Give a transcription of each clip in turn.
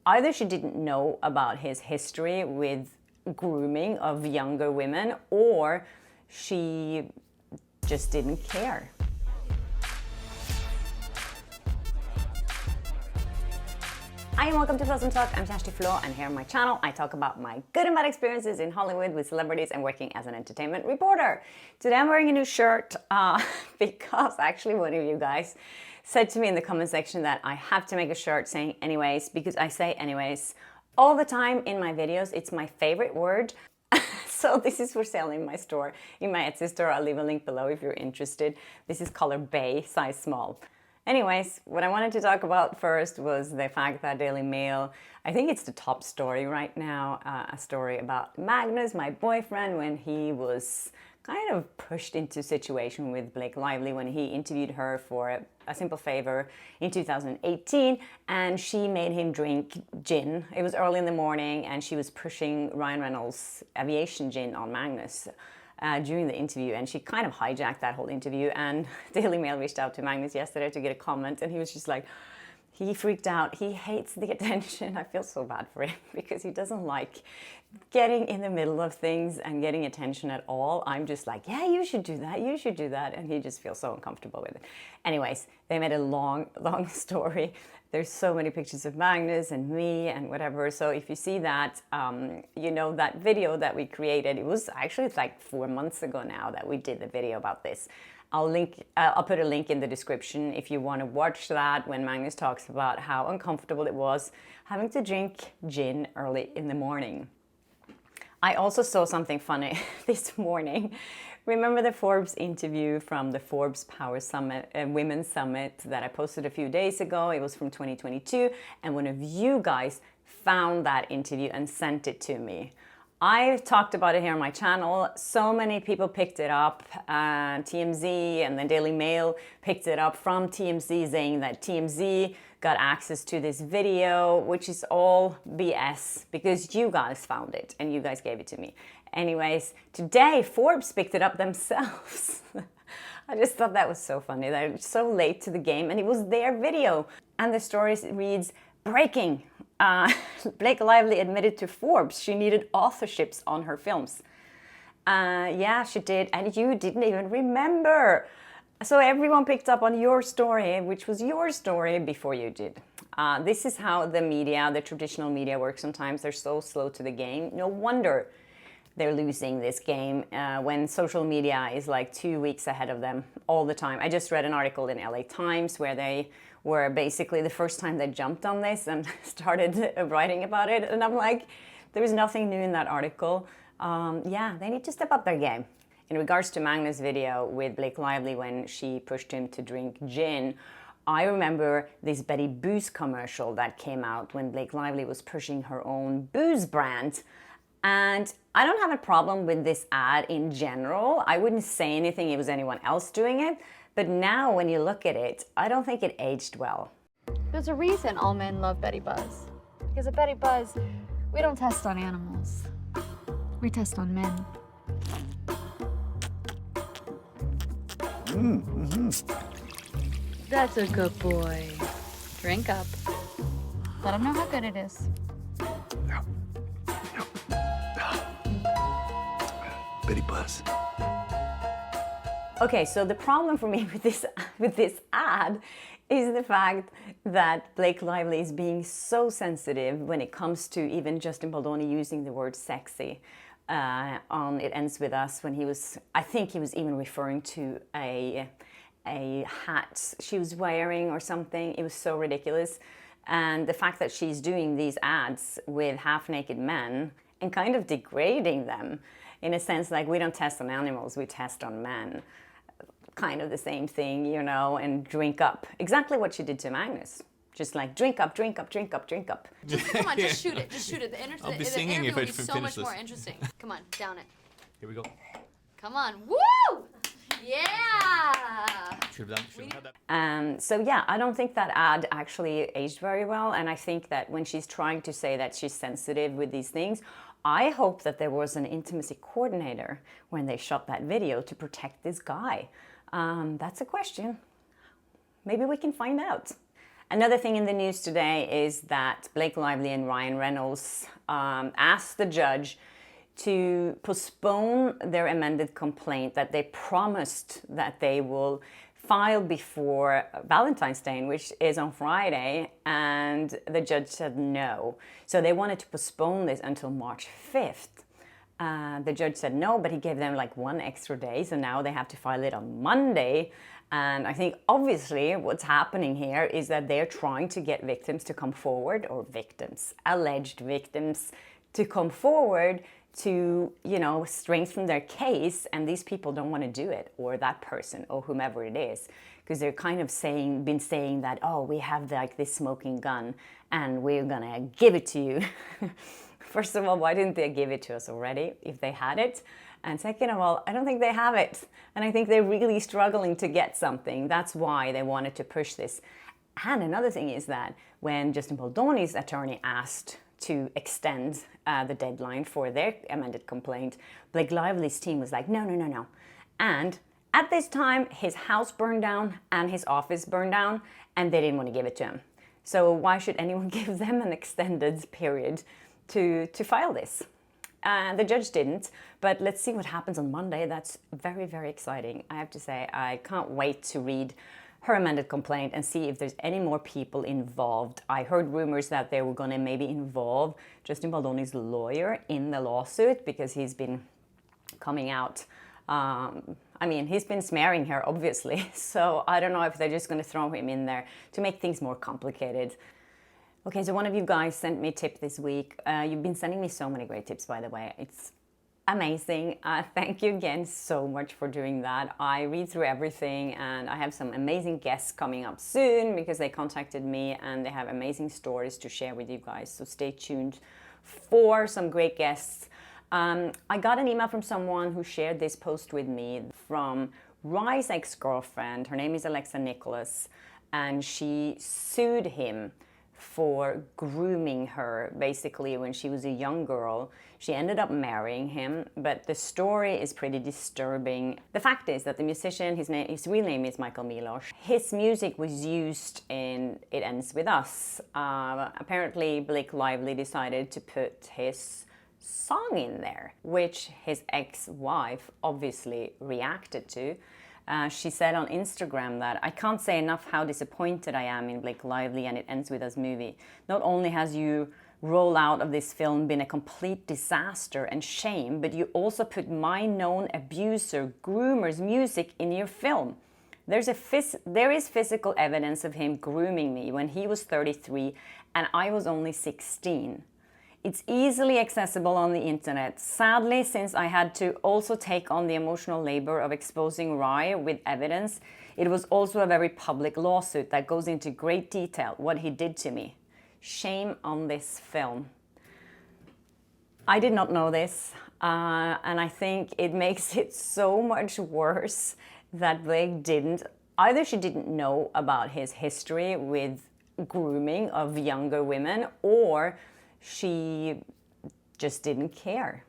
Either she didn't know about his history with grooming of younger women, or she just didn't care. Hi and welcome to Flaa Talk. I'm Kjersti Flaa, and here on my channel I talk about my good and bad experiences in Hollywood with celebrities and working as an entertainment reporter. Today I'm wearing a new shirt because actually one of you guys said to me in the comment section that I have to make a shirt saying anyways, because I say anyways all the time in my videos. It's my favorite word. So this is for sale in my store, in my Etsy store. I'll leave a link below if you're interested. This is color beige, size small. Anyways, what I wanted to talk about first was the fact that Daily Mail, I think it's the top story right now, a story about Magnus, my boyfriend, when he was kind of pushed into a situation with Blake Lively when he interviewed her for a simple favor in 2018, and she made him drink gin. It was early in the morning and she was pushing Ryan Reynolds' aviation gin on Magnus during the interview, and she kind of hijacked that whole interview. And Daily Mail reached out to Magnus yesterday to get a comment, and he was just like, he freaked out. He hates the attention. I feel so bad for him because he doesn't like getting in the middle of things and getting attention at all. I'm just like, yeah, you should do that. You should do that. And he just feels so uncomfortable with it. Anyways, they made a long story. There's so many pictures of Magnus and me and whatever. So if you see that, you know, that video that we created, it was actually like 4 months ago now that we did the video about this. I'll put a link in the description if you want to watch that, when Magnus talks about how uncomfortable it was having to drink gin early in the morning. I also saw something funny this morning. Remember the Forbes interview from the Forbes Power Summit, Women's Summit that I posted a few days ago? It was from 2022, and one of you guys found that interview and sent it to me. I talked about it here on my channel. So many people picked it up. TMZ and the Daily Mail picked it up from TMZ, saying that TMZ got access to this video, which is all BS because you guys found it and you guys gave it to me. Anyways, today Forbes picked it up themselves. I just thought that was so funny. They're so late to the game, and it was their video. And the story reads, breaking. Blake Lively admitted to Forbes she needed authorships on her films. Yeah, she did, and you didn't even remember. So everyone picked up on your story, which was your story, before you did. This is how the media, the traditional media, works sometimes. They're so slow to the game. No wonder they're losing this game when social media is like 2 weeks ahead of them all the time. I just read an article in LA Times where they were basically the first time they jumped on this and started writing about it. And I'm like, there is nothing new in that article. Yeah, they need to step up their game. In regards to Magnus' video with Blake Lively when she pushed him to drink gin, I remember this Betty Booze commercial that came out when Blake Lively was pushing her own booze brand. And I don't have a problem with this ad in general. I wouldn't say anything if it was anyone else doing it. But now when you look at it, I don't think it aged well. There's a reason all men love Betty Buzz. Because at Betty Buzz, we don't test on animals. We test on men. That's a good boy. Drink up. Let him know how good it is. Betty Buzz. Okay, so the problem for me with this ad is the fact that Blake Lively is being so sensitive when it comes to even Justin Baldoni using the word sexy on It Ends With Us, when he was, I think he was even referring to a hat she was wearing or something. It was so ridiculous. And the fact that she's doing these ads with half-naked men and kind of degrading them in a sense, like, we don't test on animals, we test on men. Kind of the same thing, you know, and drink up. Exactly what she did to Magnus. Just like, drink up, drink up, drink up, drink up. Come on, just shoot it, just shoot it. I'll be The singing interview if will I be so finish much this. more interesting. Come on, down it. Here we go. Come on, woo! Yeah! Should have had that. So yeah, I don't think that ad actually aged very well. And I think that when she's trying to say that she's sensitive with these things, I hope that there was an intimacy coordinator when they shot that video to protect this guy. That's a question. Maybe we can find out. Another thing in the news today is that Blake Lively and Ryan Reynolds asked the judge to postpone their amended complaint that they promised that they will file before Valentine's Day, which is on Friday, and the judge said no. So they wanted to postpone this until March 5th. The judge said no, but he gave them like 1 extra day, so now they have to file it on Monday. And I think obviously what's happening here is that they're trying to get victims to come forward, or victims, alleged victims, to come forward to, you know, strengthen their case, and these people don't want to do it, or that person, or whomever it is, because they're kind of been saying that, oh, we have like this smoking gun and we're gonna give it to you. First of all, why didn't they give it to us already if they had it? And second of all, I don't think they have it. And I think they're really struggling to get something. That's why they wanted to push this. And another thing is that when Justin Baldoni's attorney asked to extend the deadline for their amended complaint, Blake Lively's team was like, no, no, no, no. And at this time, his house burned down and his office burned down, and they didn't want to give it to him. So why should anyone give them an extended period to file this? The judge didn't, but let's see what happens on Monday. That's very, very exciting. I have to say, I can't wait to read her amended complaint and see if there's any more people involved. I heard rumors that they were going to maybe involve Justin Baldoni's lawyer in the lawsuit, because he's been coming out. I mean, he's been smearing her, obviously. So I don't know if they're just going to throw him in there to make things more complicated. Okay, so one of you guys sent me a tip this week. You've been sending me so many great tips, by the way. It's amazing. Thank you again so much for doing that. I read through everything, and I have some amazing guests coming up soon because they contacted me and they have amazing stories to share with you guys. So stay tuned for some great guests. I got an email from someone who shared this post with me from Rye's ex-girlfriend. Her name is Alexa Nicholas, and she sued him for grooming her basically when she was a young girl. She ended up marrying him, but the story is pretty disturbing. The fact is that the musician, his real name is Michael Milosh. His music was used in It Ends With Us. Apparently Blake Lively decided to put his song in there, which his ex-wife obviously reacted to. She said on Instagram that, I can't say enough how disappointed I am in Blake Lively and It Ends With Us movie. Not only has your rollout of this film been a complete disaster and shame, but you also put my known abuser, groomer's music in your film. There is physical evidence of him grooming me when he was 33 and I was only 16. It's easily accessible on the internet. Sadly, since I had to also take on the emotional labor of exposing Rye with evidence, it was also a very public lawsuit that goes into great detail what he did to me. Shame on this film. I did not know this, and I think it makes it so much worse that Blake didn't. Either she didn't know about his history with grooming of younger women, or she just didn't care.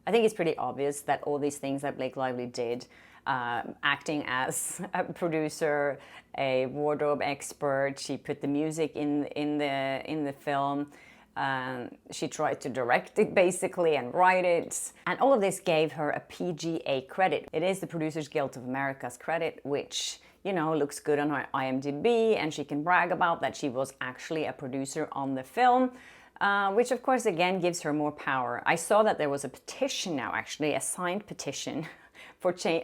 I think it's pretty obvious that all these things that Blake Lively did, acting as a producer, a wardrobe expert, she put the music in the film, she tried to direct it basically and write it, and all of this gave her a PGA credit. It is the Producers Guild of America's credit, which, you know, looks good on her IMDb, and she can brag about that she was actually a producer on the film. Which of course again gives her more power. I saw that there was a petition now, actually a signed petition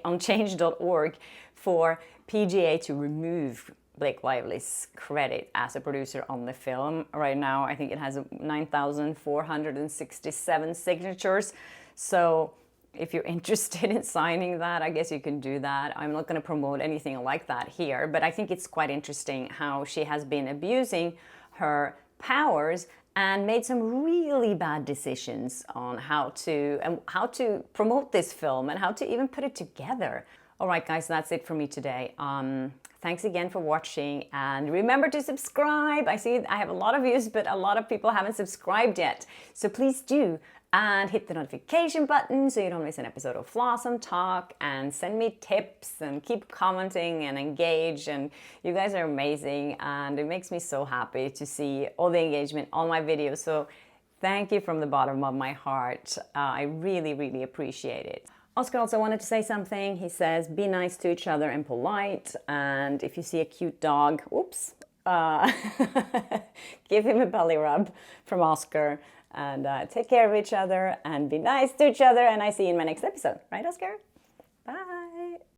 on change.org for PGA to remove Blake Lively's credit as a producer on the film. Right now I think it has 9,467 signatures. So if you're interested in signing that, I guess you can do that. I'm not going to promote anything like that here, but I think it's quite interesting how she has been abusing her powers and made some really bad decisions on how to promote this film and how to even put it together. All right, guys, that's it for me today. Thanks again for watching, and remember to subscribe. I see I have a lot of views, but a lot of people haven't subscribed yet. So please do. And hit the notification button so you don't miss an episode of Flawsome Talk, and send me tips and keep commenting and engage. And you guys are amazing, and it makes me so happy to see all the engagement on my videos. So thank you from the bottom of my heart. I really, really appreciate it. Oscar also wanted to say something. He says, be nice to each other and polite. And if you see a cute dog, oops, give him a belly rub from Oscar. And take care of each other and be nice to each other. And I see you in my next episode. Right, Oscar? Bye.